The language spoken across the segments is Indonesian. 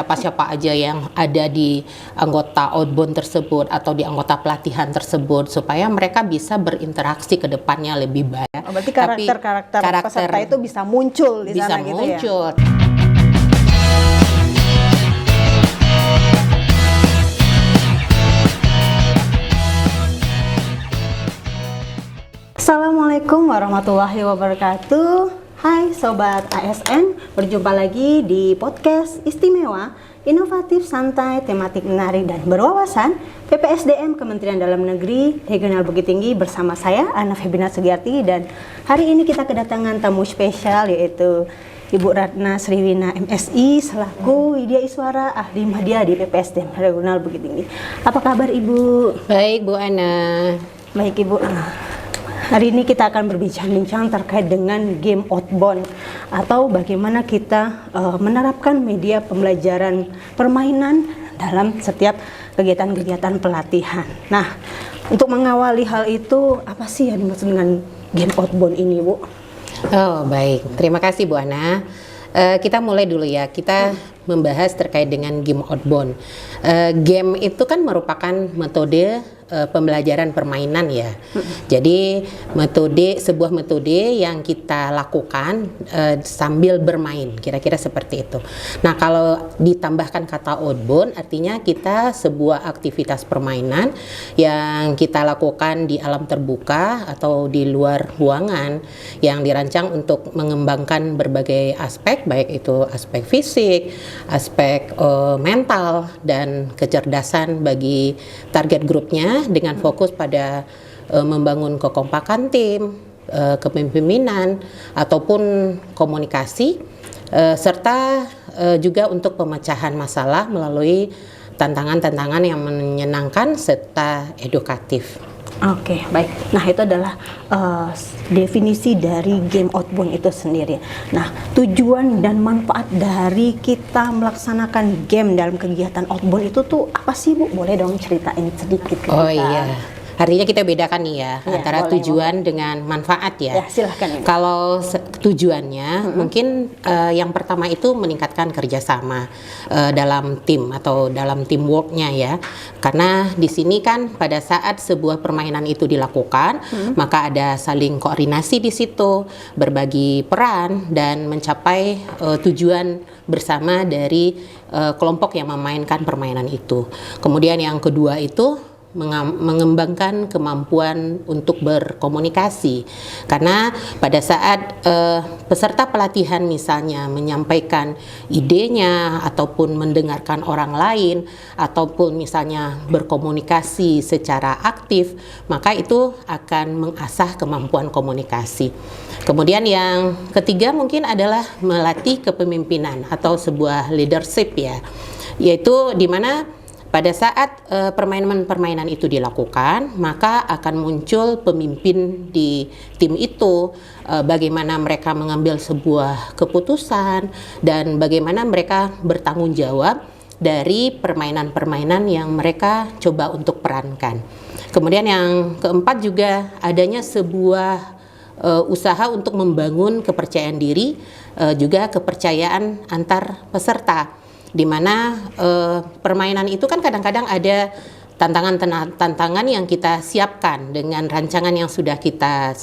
siapa aja yang ada di anggota outbound tersebut atau di anggota pelatihan tersebut supaya mereka bisa berinteraksi ke depannya lebih baik. Berarti karakter peserta itu bisa muncul di sana gitu ya? Bisa muncul. Assalamualaikum warahmatullahi wabarakatuh. Hai Sobat ASN, berjumpa lagi di podcast istimewa, inovatif, santai, tematik menarik dan berwawasan PPSDM Kementerian Dalam Negeri Regional Bukit Tinggi bersama saya Ana Febrina Sugiarti. Dan hari ini kita kedatangan tamu spesial yaitu Ibu Ratna Sriwina MSI selaku Widya Iswara Ahli Media di PPSDM Regional Bukit Tinggi. Apa kabar Ibu? Baik Bu Ana. Baik Ibu. Hari ini kita akan berbincang-bincang terkait dengan game outbound atau bagaimana kita menerapkan media pembelajaran permainan dalam setiap kegiatan-kegiatan pelatihan. Nah, untuk mengawali hal itu, apa sih yang dimaksud dengan game outbound ini, Bu? Oh, baik. Terima kasih Bu Ana. Kita mulai dulu ya. Kita membahas terkait dengan game outbound. Game itu kan merupakan metode pembelajaran permainan ya. Jadi sebuah metode yang kita lakukan sambil bermain, kira-kira seperti itu. Nah, kalau ditambahkan kata outbound, artinya kita sebuah aktivitas permainan yang kita lakukan di alam terbuka atau di luar ruangan yang dirancang untuk mengembangkan berbagai aspek, baik itu aspek fisik, aspek mental dan kecerdasan bagi target grupnya, dengan fokus pada membangun kekompakan tim, kepemimpinan ataupun komunikasi, serta juga untuk pemecahan masalah melalui tantangan-tantangan yang menyenangkan serta edukatif. Oke, baik. Nah, itu adalah definisi dari game outbound itu sendiri. Nah, tujuan dan manfaat dari kita melaksanakan game dalam kegiatan outbound itu tuh apa sih, Bu? Boleh dong ceritain sedikit ke kita? Oh iya. Artinya kita bedakan nih ya, antara tujuan dengan manfaat ya. Silahkan. Kalau tujuannya mungkin yang pertama itu meningkatkan kerjasama dalam tim atau dalam teamworknya ya. Karena di sini kan pada saat sebuah permainan itu dilakukan, maka ada saling koordinasi di situ, berbagi peran dan mencapai tujuan bersama dari kelompok yang memainkan permainan itu. Kemudian yang kedua itu mengembangkan kemampuan untuk berkomunikasi, karena pada saat peserta pelatihan misalnya menyampaikan idenya ataupun mendengarkan orang lain ataupun misalnya berkomunikasi secara aktif, maka itu akan mengasah kemampuan komunikasi. Kemudian yang ketiga mungkin adalah melatih kepemimpinan atau sebuah leadership ya, yaitu di mana pada saat permainan-permainan itu dilakukan, maka akan muncul pemimpin di tim itu, bagaimana mereka mengambil sebuah keputusan dan bagaimana mereka bertanggung jawab dari permainan-permainan yang mereka coba untuk perankan. Kemudian yang keempat juga adanya sebuah usaha untuk membangun kepercayaan diri, juga kepercayaan antar peserta, di mana permainan itu kan kadang-kadang ada tantangan yang kita siapkan dengan rancangan yang sudah kita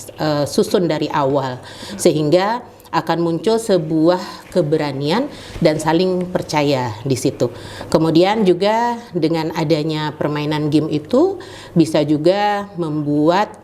susun dari awal, sehingga akan muncul sebuah keberanian dan saling percaya di situ. Kemudian juga dengan adanya permainan game itu bisa juga membuat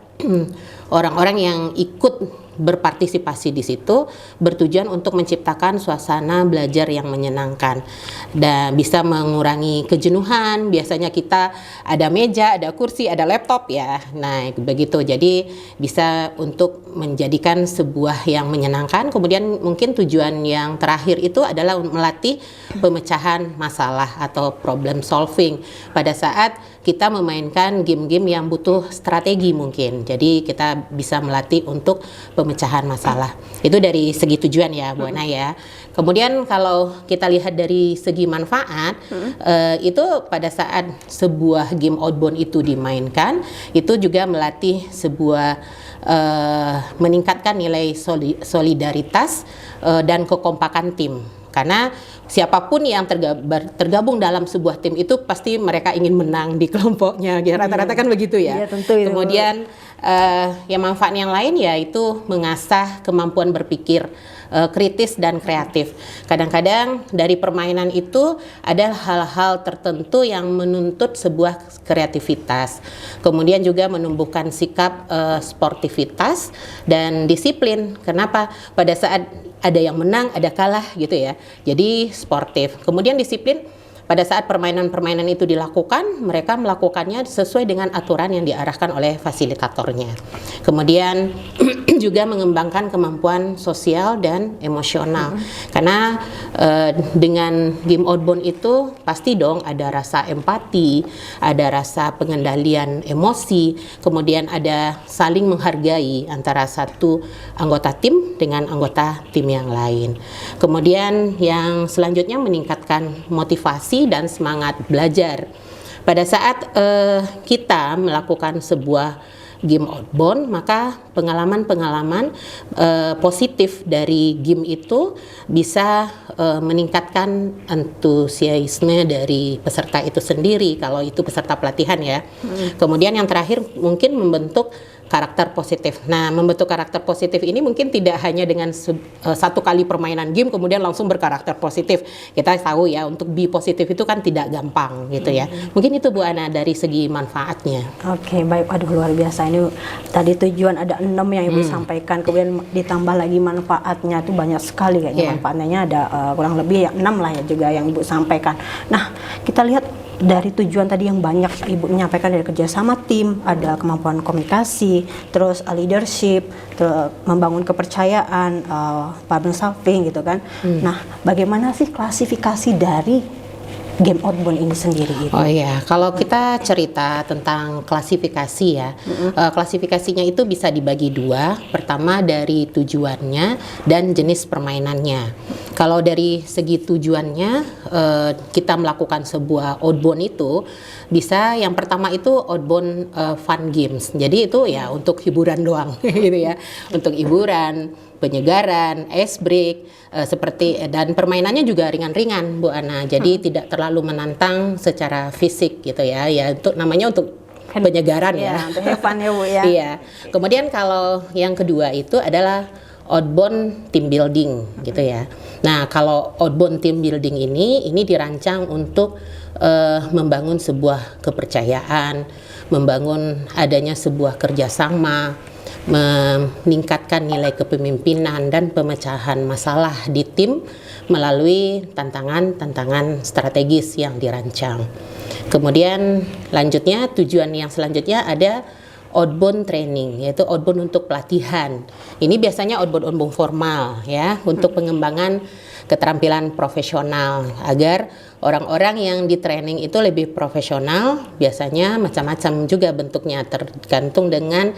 orang-orang yang ikut berpartisipasi di situ bertujuan untuk menciptakan suasana belajar yang menyenangkan dan bisa mengurangi kejenuhan. Biasanya kita ada meja, ada kursi, ada laptop ya. Nah, begitu. Jadi bisa untuk menjadikan sebuah yang menyenangkan. Kemudian mungkin tujuan yang terakhir itu adalah melatih pemecahan masalah atau problem solving pada saat kita memainkan game-game yang butuh strategi mungkin. Jadi kita bisa melatih untuk pemecahan masalah. Itu dari segi tujuan ya Bu Ana ya. Kemudian kalau kita lihat dari segi manfaat, itu pada saat sebuah game outbound itu dimainkan, itu juga melatih sebuah meningkatkan nilai solidaritas dan kekompakan tim. karena siapapun yang tergabung dalam sebuah tim itu pasti mereka ingin menang di kelompoknya. Rata-rata kan begitu ya. Iya, tentu itu. Kemudian yang manfaat yang lain yaitu mengasah kemampuan berpikir kritis dan kreatif. Kadang-kadang dari permainan itu ada hal-hal tertentu yang menuntut sebuah kreativitas. Kemudian juga menumbuhkan sikap sportivitas dan disiplin. Kenapa? Pada saat ada yang menang, ada kalah gitu ya. Jadi sportif. Kemudian disiplin. Pada saat permainan-permainan itu dilakukan, mereka melakukannya sesuai dengan aturan yang diarahkan oleh fasilitatornya. Kemudian juga mengembangkan kemampuan sosial dan emosional. Karena dengan game outbound itu pasti dong ada rasa empati, ada rasa pengendalian emosi, kemudian ada saling menghargai antara satu anggota tim dengan anggota tim yang lain. Kemudian yang selanjutnya meningkatkan motivasi dan semangat belajar. Pada saat kita melakukan sebuah game outbound, maka pengalaman-pengalaman positif dari game itu bisa meningkatkan antusiasme dari peserta itu sendiri, kalau itu peserta pelatihan ya. Kemudian yang terakhir mungkin membentuk karakter positif. Nah, membentuk karakter positif ini mungkin tidak hanya dengan satu kali permainan game kemudian langsung berkarakter positif. Kita tahu ya, untuk be positif itu kan tidak gampang gitu ya. Mungkin itu Bu Ana dari segi manfaatnya. Oke, baik. Aduh, luar biasa. Ini tadi tujuan ada 6 yang Ibu sampaikan, kemudian ditambah lagi manfaatnya itu banyak sekali kayaknya. Manfaatnya ada kurang lebih ya 6 lah ya juga yang Ibu sampaikan. Nah, kita lihat dari tujuan tadi yang banyak Ibu menyampaikan, dari kerjasama tim, ada kemampuan komunikasi, terus leadership, terus membangun kepercayaan, problem solving gitu kan. Nah, bagaimana sih klasifikasi dari game outbound ini sendiri gitu? Oh iya, kalau kita cerita tentang klasifikasi ya, klasifikasinya itu bisa dibagi dua. Pertama dari tujuannya dan jenis permainannya. Kalau dari segi tujuannya, kita melakukan sebuah outbound itu bisa, yang pertama itu outbound fun games. Jadi itu ya untuk hiburan doang gitu ya, untuk hiburan, penyegaran, ice break, seperti, dan permainannya juga ringan-ringan Bu Ana. Jadi tidak terlalu menantang secara fisik gitu ya. Ya untuk namanya untuk penyegaran ya. Untuk have fun ya Bu ya. Iya. Kemudian kalau yang kedua itu adalah outbound team building gitu ya. Nah, kalau outbound team building ini dirancang untuk membangun sebuah kepercayaan, membangun adanya sebuah kerjasama, meningkatkan nilai kepemimpinan dan pemecahan masalah di tim melalui tantangan-tantangan strategis yang dirancang. Kemudian lanjutnya, tujuan yang selanjutnya ada outbound training, yaitu outbound untuk pelatihan. Ini biasanya outbound formal ya, untuk pengembangan keterampilan profesional agar orang-orang yang di training itu lebih profesional. Biasanya macam-macam juga bentuknya, tergantung dengan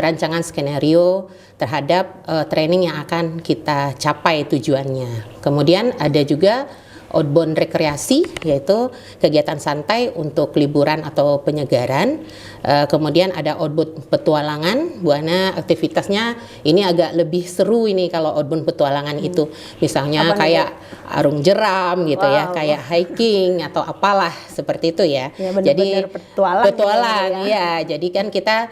rancangan skenario terhadap training yang akan kita capai tujuannya. Kemudian ada juga outbound rekreasi, yaitu kegiatan santai untuk liburan atau penyegaran. Kemudian ada outbound petualangan, Bu Ana, aktivitasnya ini agak lebih seru ini kalau outbound petualangan itu. Misalnya kayak arung jeram gitu ya, kayak hiking atau apalah seperti itu ya. Jadi petualang ya. Jadi kan kita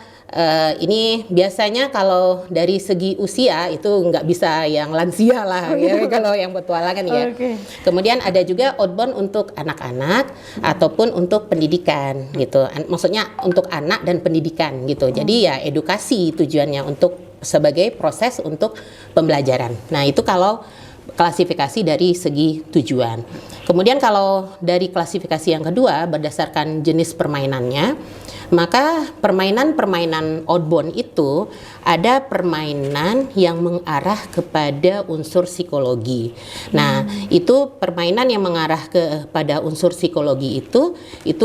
ini biasanya kalau dari segi usia itu nggak bisa yang lansia lah ya, kalau yang petualangan ya. Kemudian ada juga outbound untuk anak-anak ataupun untuk pendidikan gitu. Maksudnya untuk anak dan pendidikan gitu. Jadi ya edukasi tujuannya untuk sebagai proses untuk pembelajaran. Nah, itu kalau klasifikasi dari segi tujuan. Kemudian kalau dari klasifikasi yang kedua berdasarkan jenis permainannya, maka permainan-permainan outbound itu ada permainan yang mengarah kepada unsur psikologi. Nah, itu permainan yang mengarah kepada unsur psikologi itu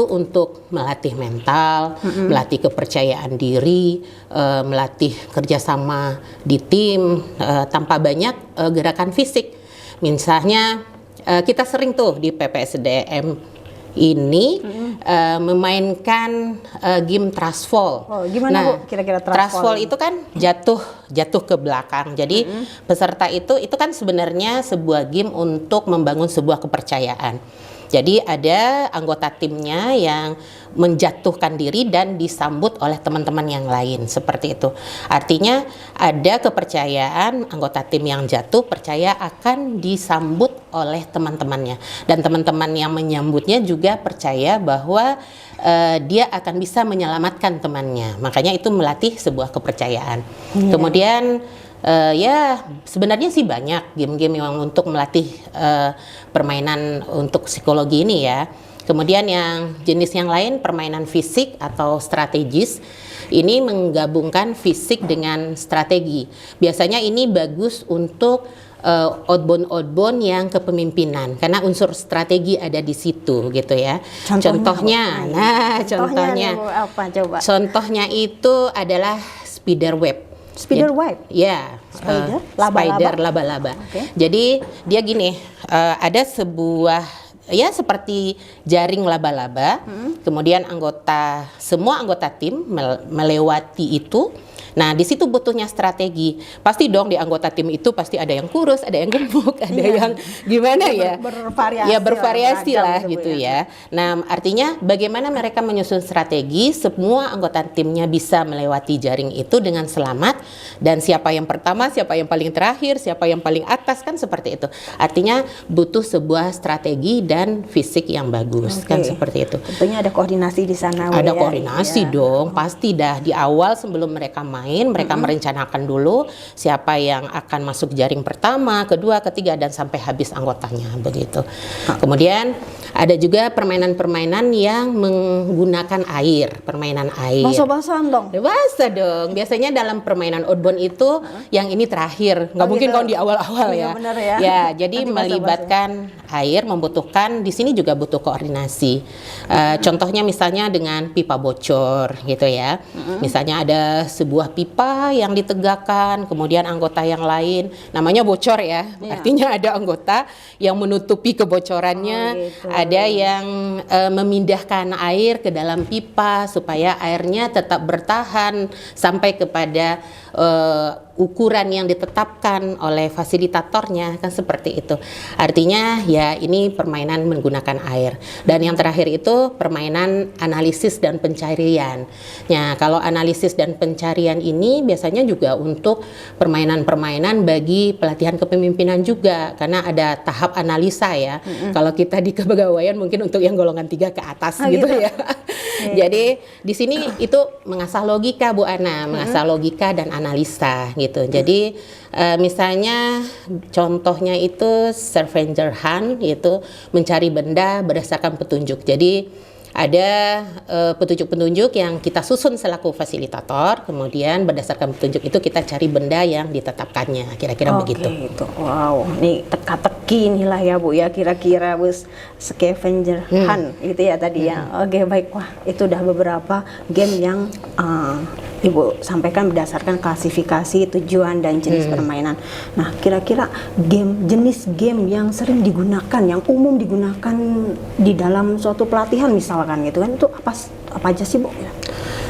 untuk melatih mental, melatih kepercayaan diri, melatih kerjasama di tim tanpa banyak gerakan fisik. Misalnya kita sering tuh di PPSDM ini memainkan game Trust Fall. Oh, gimana Bu kira-kira Trust Fall itu kan jatuh ke belakang. Jadi peserta itu kan sebenarnya sebuah game untuk membangun sebuah kepercayaan. Jadi ada anggota timnya yang menjatuhkan diri dan disambut oleh teman-teman yang lain, seperti itu. Artinya ada kepercayaan anggota tim yang jatuh percaya akan disambut oleh teman-temannya, dan teman-teman yang menyambutnya juga percaya bahwa dia akan bisa menyelamatkan temannya. Makanya itu melatih sebuah kepercayaan. Kemudian ya sebenarnya sih banyak game-game yang untuk melatih permainan untuk psikologi ini ya. Kemudian yang jenis yang lain permainan fisik atau strategis. Ini menggabungkan fisik dengan strategi. Biasanya ini bagus untuk outbound yang kepemimpinan karena unsur strategi ada di situ gitu ya. Contohnya apa coba? Contohnya itu adalah spider web. Spider web? Ya, Laba-laba? laba-laba. Okay. Jadi dia gini, ada sebuah ya seperti jaring laba-laba, kemudian semua anggota tim melewati itu. Nah, di situ butuhnya strategi. Pasti dong di anggota tim itu pasti ada yang kurus, ada yang gemuk, ada yang gimana ya? Bervariasi. Ya bervariasi lah gitu ya. Nah, artinya bagaimana mereka menyusun strategi semua anggota timnya bisa melewati jaring itu dengan selamat, dan siapa yang pertama, siapa yang paling terakhir, siapa yang paling atas, kan seperti itu. Artinya butuh sebuah strategi dan fisik yang bagus, kan seperti itu. Tentunya ada koordinasi di sana. Ada koordinasi dong, pasti dah di awal sebelum mereka mereka merencanakan dulu siapa yang akan masuk jaring pertama, kedua, ketiga, dan sampai habis anggotanya begitu. Kemudian ada juga permainan-permainan yang menggunakan air, permainan air. Basah-basahan dong? Basah dong. Biasanya dalam permainan outbound itu yang ini terakhir, nggak mungkin kalau di awal-awal ya. Bener ya. Ya, jadi melibatkan air membutuhkan, di sini juga butuh koordinasi. Contohnya misalnya dengan pipa bocor gitu ya. Misalnya ada sebuah pipa yang ditegakkan, kemudian anggota yang lain namanya bocor ya. Artinya ada anggota yang menutupi kebocorannya, ada yang memindahkan air ke dalam pipa supaya airnya tetap bertahan sampai kepada ukuran yang ditetapkan oleh fasilitatornya, kan seperti itu. Artinya ya ini permainan menggunakan air. Dan yang terakhir itu permainan analisis dan pencarian. Nah, kalau analisis dan pencarian ini biasanya juga untuk permainan-permainan bagi pelatihan kepemimpinan juga, karena ada tahap analisa ya. Kalau kita di kepegawaian mungkin untuk yang golongan 3 ke atas gitu ya. Jadi di sini itu mengasah logika Bu Ana, mengasah logika dan analisa gitu. Jadi misalnya contohnya itu scavenger hunt, yaitu mencari benda berdasarkan petunjuk. Jadi ada petunjuk-petunjuk yang kita susun selaku fasilitator, kemudian berdasarkan petunjuk itu kita cari benda yang ditetapkannya, kira-kira begitu. Gitu. Wow, ini teka-teki inilah ya Bu ya, kira-kira bus scavenger hunt gitu ya tadi ya. Oke, baik. Wah, itu udah beberapa game yang Ibu sampaikan berdasarkan klasifikasi, tujuan, dan jenis permainan. Nah, kira-kira jenis game yang sering digunakan, yang umum digunakan di dalam suatu pelatihan misalkan gitu kan, itu apa aja sih Bu?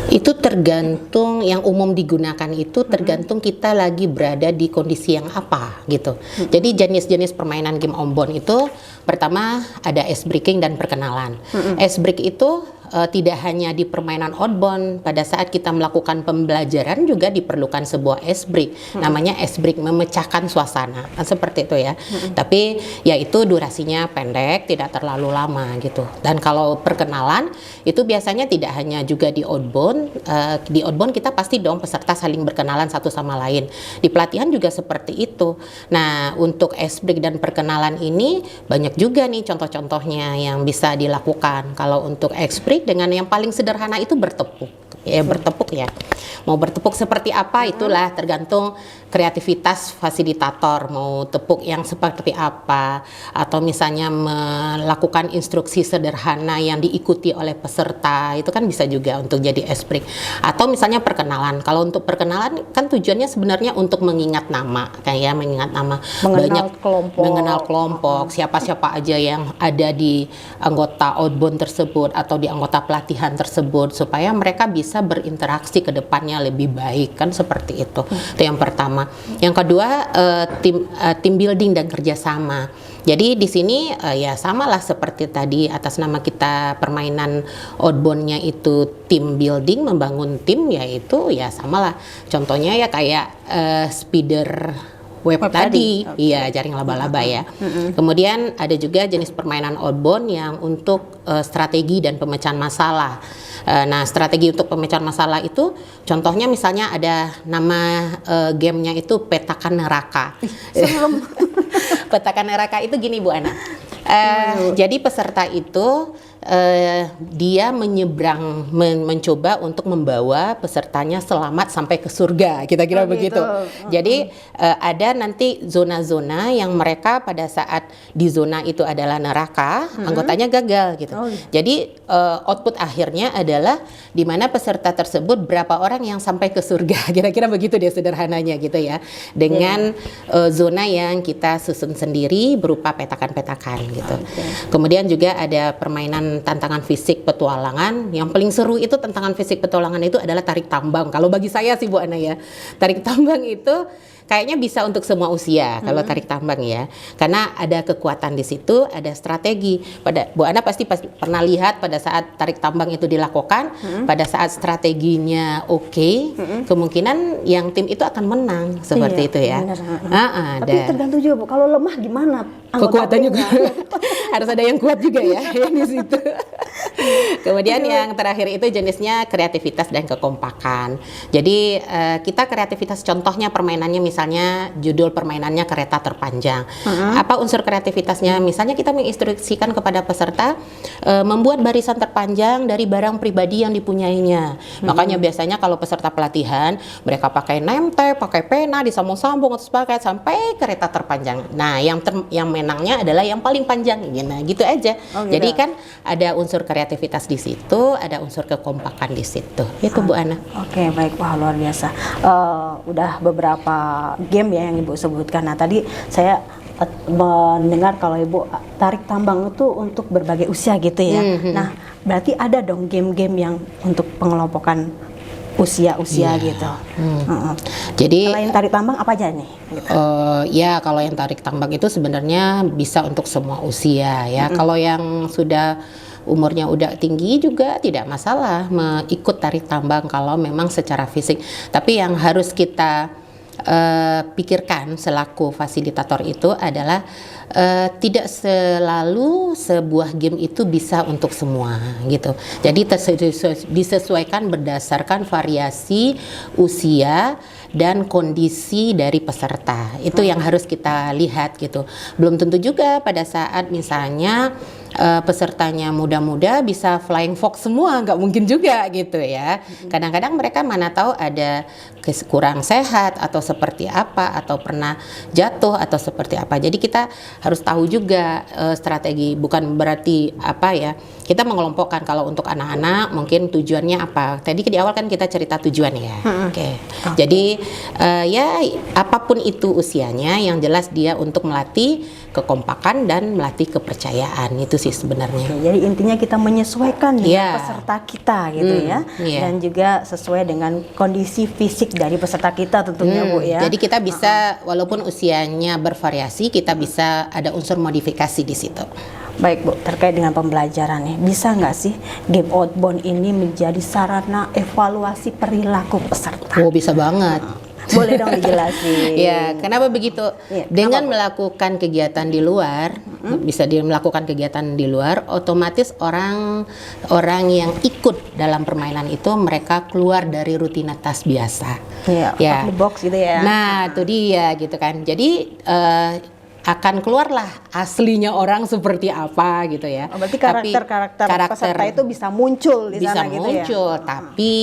Itu tergantung, yang umum digunakan itu tergantung kita lagi berada di kondisi yang apa gitu. Jadi jenis-jenis permainan game outbound itu pertama ada ice breaking dan perkenalan. Ice break itu tidak hanya di permainan outbound, pada saat kita melakukan pembelajaran juga diperlukan sebuah ice break. Namanya ice break, memecahkan suasana, seperti itu ya. Tapi ya itu durasinya pendek, tidak terlalu lama gitu. Dan kalau perkenalan itu biasanya tidak hanya juga di outbound. Di outbound kita pasti dong peserta saling berkenalan satu sama lain. Di pelatihan juga seperti itu. Nah, untuk ice break dan perkenalan ini banyak juga nih contoh-contohnya yang bisa dilakukan. Kalau untuk ice break dengan yang paling sederhana itu bertepuk. Bertepuk ya. Mau bertepuk seperti apa itulah tergantung kreativitas fasilitator, mau tepuk yang seperti apa, atau misalnya melakukan instruksi sederhana yang diikuti oleh peserta, itu kan bisa juga untuk jadi ice break. Atau misalnya perkenalan. Kalau untuk perkenalan kan tujuannya sebenarnya untuk mengingat nama, kayak mengingat nama, mengenal kelompok, siapa-siapa apa aja yang ada di anggota outbound tersebut atau di anggota pelatihan tersebut supaya mereka bisa berinteraksi ke depannya lebih baik, kan seperti itu. Itu yang pertama. Yang kedua, tim building dan kerjasama. Jadi di sini ya samalah seperti tadi, atas nama kita permainan outbound-nya itu team building, membangun tim, yaitu ya samalah. Contohnya ya kayak speeder web tadi, iya, jaring laba-laba ya. Kemudian ada juga jenis permainan outbound yang untuk strategi dan pemecahan masalah. Nah, strategi untuk pemecahan masalah itu contohnya misalnya ada nama gamenya itu Petakan Neraka. Petakan Neraka itu gini Bu Ana. Jadi peserta itu dia menyeberang, mencoba untuk membawa pesertanya selamat sampai ke surga, kira-kira begitu. Jadi ada nanti zona-zona yang mereka pada saat di zona itu adalah neraka, anggotanya gagal gitu. Jadi output akhirnya adalah di mana peserta tersebut berapa orang yang sampai ke surga, kira-kira begitu deh sederhananya gitu ya. Dengan zona yang kita susun sendiri berupa petakan-petakan gitu. Kemudian juga ada permainan tantangan fisik petualangan. Yang paling seru itu tantangan fisik petualangan itu adalah tarik tambang. Kalau bagi saya sih Bu Ana ya, tarik tambang itu kayaknya bisa untuk semua usia kalau tarik tambang ya, karena ada kekuatan di situ, ada strategi. Pada Bu Ana pasti pernah lihat pada saat tarik tambang itu dilakukan, pada saat strateginya oke, kemungkinan yang tim itu akan menang seperti itu ya. Tapi tergantung juga Bu, kalau lemah gimana? Kekuatan juga harus ada yang kuat juga ya di situ. Kemudian yang terakhir itu jenisnya kreativitas dan kekompakan. Jadi kita kreativitas, contohnya permainannya misalnya judul permainannya kereta terpanjang. Apa unsur kreativitasnya? Misalnya kita menginstruksikan kepada peserta membuat barisan terpanjang dari barang pribadi yang dipunyainya. Makanya biasanya kalau peserta pelatihan mereka pakai name tag, pakai pena, disambung-sambung atau pakai sampai kereta terpanjang. Nah, yang menangnya adalah yang paling panjang. Nah, gitu aja. Jadi kan ada unsur kreativitas di situ, ada unsur kekompakan di situ. Itu Bu Ana. Oke, baik. Wah, luar biasa. Udah beberapa game ya yang Ibu sebutkan. Nah, tadi saya mendengar kalau Ibu tarik tambang itu untuk berbagai usia gitu ya. Nah, berarti ada dong game-game yang untuk pengelompokan usia-usia gitu. Jadi selain tarik tambang apa aja nih? Gitu. Ya kalau yang tarik tambang itu sebenarnya bisa untuk semua usia ya. Kalau yang sudah umurnya udah tinggi juga tidak masalah ikut tarik tambang kalau memang secara fisik. Tapi yang harus kita pikirkan selaku fasilitator itu adalah tidak selalu sebuah game itu bisa untuk semua gitu. Jadi disesuaikan berdasarkan variasi usia dan kondisi dari peserta. Itu yang harus kita lihat gitu. Belum tentu juga pada saat misalnya pesertanya muda-muda bisa flying fox semua, nggak mungkin juga gitu ya. Kadang-kadang mereka mana tahu ada kurang sehat atau seperti apa, atau pernah jatuh atau seperti apa. Jadi kita harus tahu juga strategi, bukan berarti apa ya, kita mengelompokkan kalau untuk anak-anak mungkin tujuannya apa. Tadi di awal kan kita cerita tujuan ya. Jadi ya apapun itu usianya, yang jelas dia untuk melatih kekompakan dan melatih kepercayaan, itu sih sebenarnya. Jadi intinya kita menyesuaikan dengan peserta kita gitu ya, dan juga sesuai dengan kondisi fisik dari peserta kita tentunya Bu ya. Jadi kita bisa walaupun usianya bervariasi, kita bisa ada unsur modifikasi di situ. Baik Bu, terkait dengan pembelajaran nih, bisa nggak sih game outbound ini menjadi sarana evaluasi perilaku peserta? Oh, bisa banget. Boleh dong dijelasin. Ya, kenapa begitu? Dengan melakukan kegiatan di luar, bisa melakukan kegiatan di luar, otomatis orang yang ikut dalam permainan itu mereka keluar dari rutinitas biasa. Ya. Box gitu ya. Nah, itu dia gitu kan. Jadi akan keluarlah aslinya orang seperti apa gitu ya. Berarti karakter peserta itu bisa muncul di sana gitu ya. Bisa muncul, tapi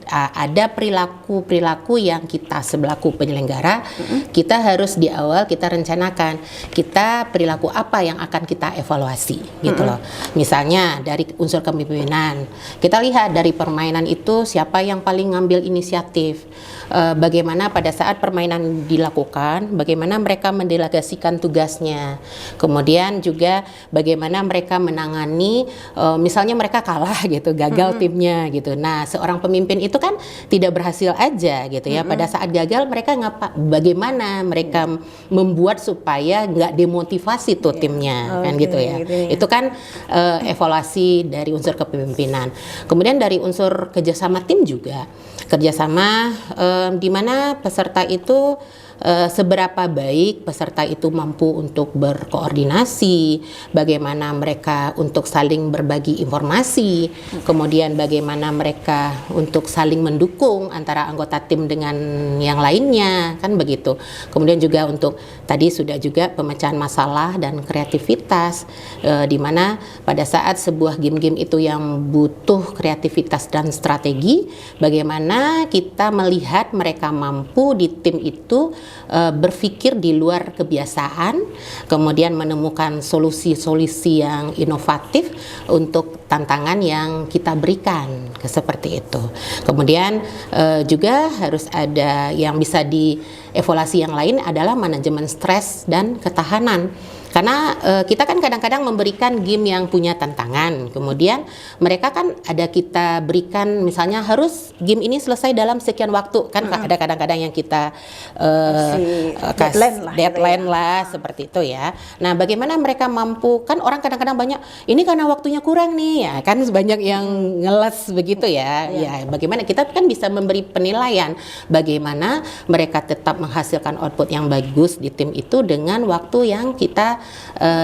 ada perilaku yang kita selaku penyelenggara kita harus di awal kita rencanakan kita perilaku apa yang akan kita evaluasi gitu loh. Misalnya dari unsur kepemimpinan, kita lihat dari permainan itu siapa yang paling ngambil inisiatif. Bagaimana pada saat permainan dilakukan, bagaimana mereka mendelegasikan tugas tugasnya. Kemudian juga bagaimana mereka menangani misalnya mereka kalah gitu, gagal timnya gitu. Nah, seorang pemimpin itu kan tidak berhasil aja gitu ya. Pada saat gagal mereka bagaimana mereka membuat supaya nggak demotivasi tuh timnya, kan gitu ya. Itu kan evaluasi dari unsur kepemimpinan. Kemudian dari unsur kerjasama tim juga, kerjasama di mana peserta itu seberapa baik peserta itu mampu untuk berkoordinasi, bagaimana mereka untuk saling berbagi informasi, kemudian bagaimana mereka untuk saling mendukung antara anggota tim dengan yang lainnya, kan begitu. Kemudian juga untuk tadi sudah juga pemecahan masalah dan kreativitas, di mana pada saat sebuah game-game itu yang butuh kreativitas dan strategi, bagaimana kita melihat mereka mampu di tim itu berpikir di luar kebiasaan, kemudian menemukan solusi-solusi yang inovatif untuk tantangan yang kita berikan, seperti itu. Kemudian juga harus ada yang bisa dievaluasi yang lain adalah manajemen stres dan ketahanan. Karena kita kan kadang-kadang memberikan game yang punya tantangan, kemudian mereka kan ada kita berikan misalnya harus game ini selesai dalam sekian waktu, kan ada kadang-kadang yang kita deadline lah seperti itu ya. Nah, bagaimana mereka mampu, kan orang kadang-kadang banyak ini karena waktunya kurang nih ya, kan banyak yang ngeles begitu ya. Ya, bagaimana kita kan bisa memberi penilaian bagaimana mereka tetap menghasilkan output yang bagus di tim itu dengan waktu yang kita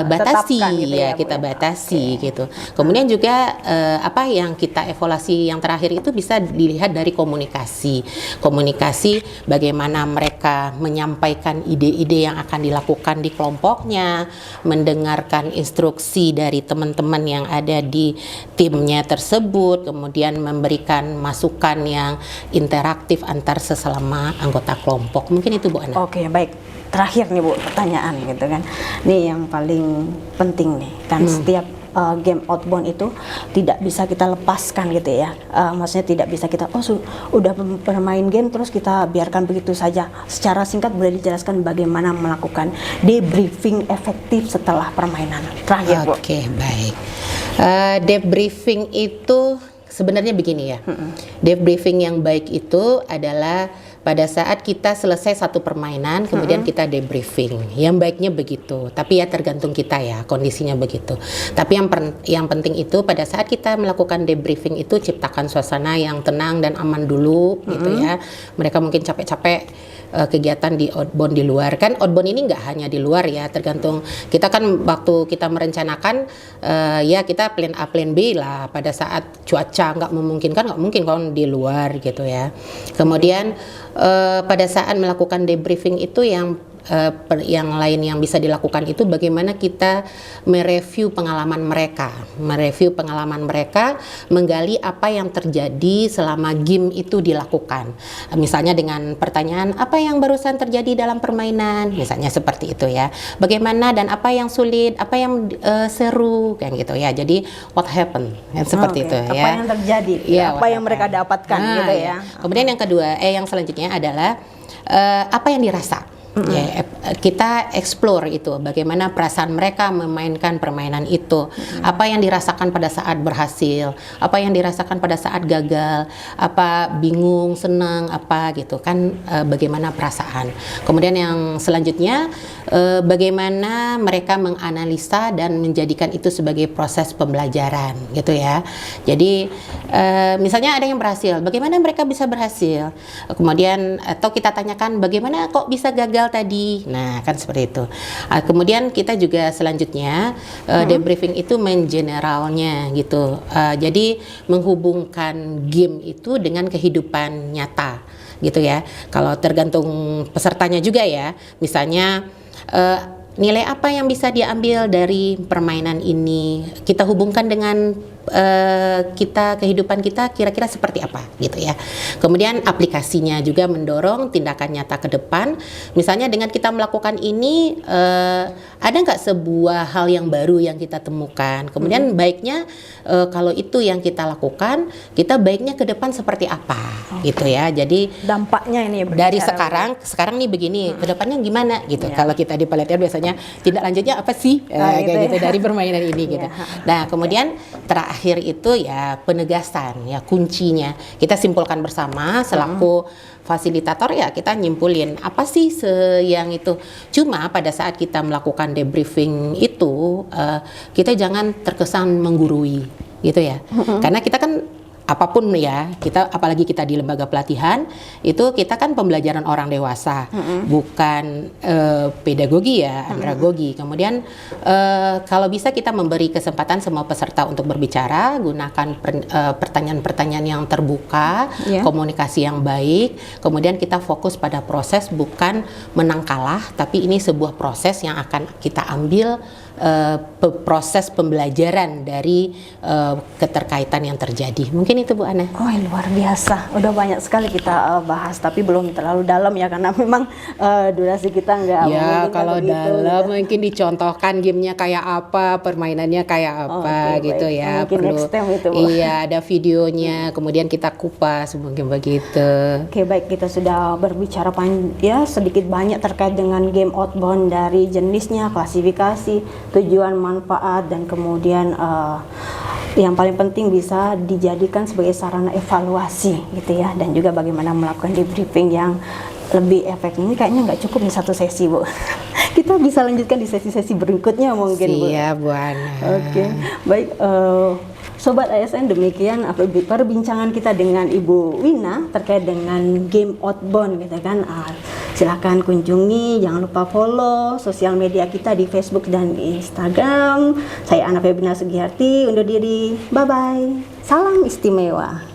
batasi gitu ya, kita batasi gitu. Kemudian juga apa yang kita evaluasi yang terakhir itu bisa dilihat dari komunikasi bagaimana mereka menyampaikan ide-ide yang akan dilakukan di kelompoknya, mendengarkan instruksi dari teman-teman yang ada di timnya tersebut, kemudian memberikan masukan yang interaktif antar sesama anggota kelompok. Mungkin itu Bu Ana. Oke, baik. Terakhir nih Bu, pertanyaan gitu kan. Nih yang paling penting nih, kan setiap game outbound itu tidak bisa kita lepaskan gitu ya. Maksudnya tidak bisa kita udah bermain game terus kita biarkan begitu saja. Secara singkat boleh dijelaskan bagaimana melakukan debriefing efektif setelah permainan. Terakhir Bu. Oke, baik. Debriefing itu sebenarnya begini ya. Debriefing yang baik itu adalah pada saat kita selesai satu permainan, kemudian kita debriefing. Yang baiknya begitu, tapi ya tergantung kita ya, kondisinya begitu. Tapi yang penting itu pada saat kita melakukan debriefing itu ciptakan suasana yang tenang dan aman dulu, gitu ya. Mereka mungkin capek-capek kegiatan di outbound di luar. Kan outbound ini nggak hanya di luar ya, tergantung kita kan waktu kita merencanakan ya kita plan A plan B lah. Pada saat cuaca nggak memungkinkan, nggak mungkin kan di luar gitu ya. Kemudian pada saat melakukan debriefing itu yang lain yang bisa dilakukan itu bagaimana kita mereview pengalaman mereka, menggali apa yang terjadi selama game itu dilakukan. Misalnya dengan pertanyaan apa yang barusan terjadi dalam permainan, misalnya seperti itu ya. Bagaimana dan apa yang sulit, apa yang seru, kayak gitu ya. Jadi what happened, seperti itu ya. Apa yang terjadi, ya, apa yang mereka dapatkan gitu ya. Kemudian yang kedua, yang selanjutnya adalah apa yang dirasa. Ya, kita explore itu bagaimana perasaan mereka memainkan permainan itu, apa yang dirasakan pada saat berhasil, apa yang dirasakan pada saat gagal, apa bingung, senang, apa gitu kan, bagaimana perasaan. Kemudian yang selanjutnya bagaimana mereka menganalisa dan menjadikan itu sebagai proses pembelajaran gitu ya. Jadi misalnya ada yang berhasil, bagaimana mereka bisa berhasil, kemudian atau kita tanyakan bagaimana kok bisa gagal tadi. Nah, kan seperti itu. Kemudian kita juga selanjutnya debriefing itu mengeneralnya gitu. Jadi menghubungkan game itu dengan kehidupan nyata gitu ya. Kalau tergantung pesertanya juga ya. Misalnya nilai apa yang bisa diambil dari permainan ini, kita hubungkan dengan kehidupan kita kira-kira seperti apa gitu ya. Kemudian aplikasinya juga mendorong tindakan nyata ke depan. Misalnya dengan kita melakukan ini, ada nggak sebuah hal yang baru yang kita temukan. Kemudian baiknya kalau itu yang kita lakukan, kita baiknya ke depan seperti apa gitu ya. Jadi dampaknya ini ya, dari sekarang nih begini, ke depannya gimana gitu. Kalau kita di pelatihan biasanya tindak lanjutnya apa sih, kayak gitu dari permainan ini gitu. Nah kemudian terakhir itu ya penegasan ya, kuncinya kita simpulkan bersama selaku fasilitator, ya kita nyimpulin apa sih yang itu. Cuma pada saat kita melakukan debriefing itu, kita jangan terkesan menggurui gitu ya. Karena kita kan apapun ya, kita apalagi kita di lembaga pelatihan itu kita kan pembelajaran orang dewasa, bukan pedagogi ya, andragogi. Kemudian kalau bisa kita memberi kesempatan semua peserta untuk berbicara, gunakan pertanyaan-pertanyaan yang terbuka, komunikasi yang baik. Kemudian kita fokus pada proses, bukan menang kalah, tapi ini sebuah proses yang akan kita ambil proses pembelajaran dari keterkaitan yang terjadi. Mungkin itu Bu Ana. Oh luar biasa, udah banyak sekali kita bahas, tapi belum terlalu dalam ya, karena memang durasi kita nggak ya kalau dalam gitu. Mungkin dicontohkan gamenya kayak apa, permainannya kayak apa gitu baik. Ya mungkin perlu next time itu, Bu. Iya ada videonya, kemudian kita kupas mungkin begitu. Oke baik, kita sudah berbicara ya sedikit banyak terkait dengan game outbound, dari jenisnya, klasifikasi, tujuan, manfaat, dan kemudian yang paling penting bisa dijadikan sebagai sarana evaluasi gitu ya, dan juga bagaimana melakukan debriefing yang lebih efektif. Ini kayaknya nggak cukup di satu sesi, Bu. Kita bisa lanjutkan di sesi-sesi berikutnya mungkin, Bu. Iya, Bu Ana. Oke, baik. Sobat ASN, demikian perbincangan kita dengan Ibu Wina terkait dengan game outbound gitu kan. Silakan kunjungi, jangan lupa follow sosial media kita di Facebook dan Instagram. Saya Ana Febrina Sugiharti undur diri. Bye bye. Salam istimewa.